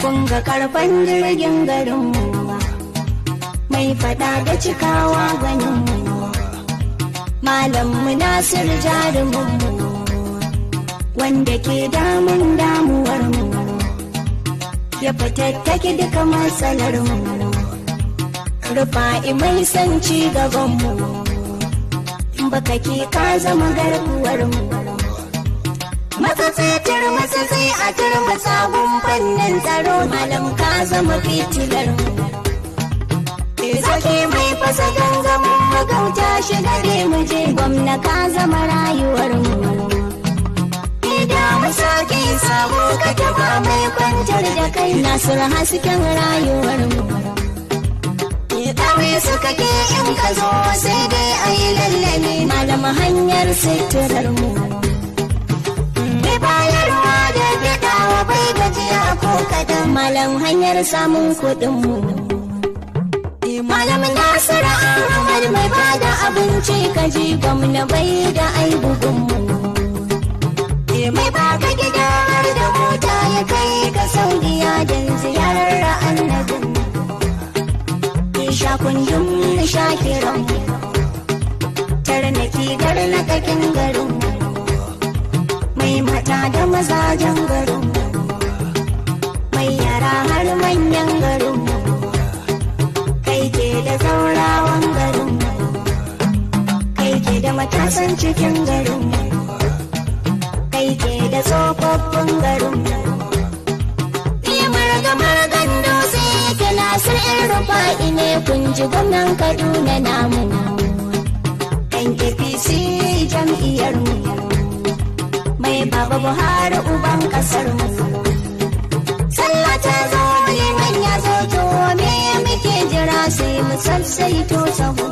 kun ga karfan jirgin garinmu, mai fada da cikawa ganinmu, Malam Nasir jaruminmu, wanda ke damun damuwarmu, ya fitattake duka matsalarmu, Rufa'i mai son ci gabanmu, baka ke ka zama garkuwarmu. Matsatsatar matsatsai a turba sabon fannin tsaro, Malam ka zama fitilarmu. Zaki mai fasa gangamin magauta shi gare mu je, gwamna ka zama rayuwarmu. Ida mu sauki sabo ka taba mai kwantar da kai, Nasiru hasken rayuwarmu. Ɗawe suka ke in ka zo sai dai a yi lallami, Malam hanyar suturarmu. Mai bayarwa da fiɗawa bai gajiya ko kadan, Malam hanyar samun kuɗinmu. Malam Nasiru Ahmad mai bada abinci kaji, gwamna bai da aibugunmu. Mai baka gida har da mota ya kai ka Saudiya don ziyarar annabin. Sha kundin shakiran tarnaki garnakakin garin, mai mata da mazajen garin, mai yara har manyan garin, kai ke da zaurawan garin, kai ke da matasan cikin garin, kai ke da tsofaffin garin. Margan dutse ke Nasir Rufa'i ne, kun ji gwamnan Kaduna namu, ɗan APC jam'iyyarmu, mai baba Buhari uban ƙasarmu. Sallah ta zo liman ya zo, to me muke jira sai mu sassaito sahu.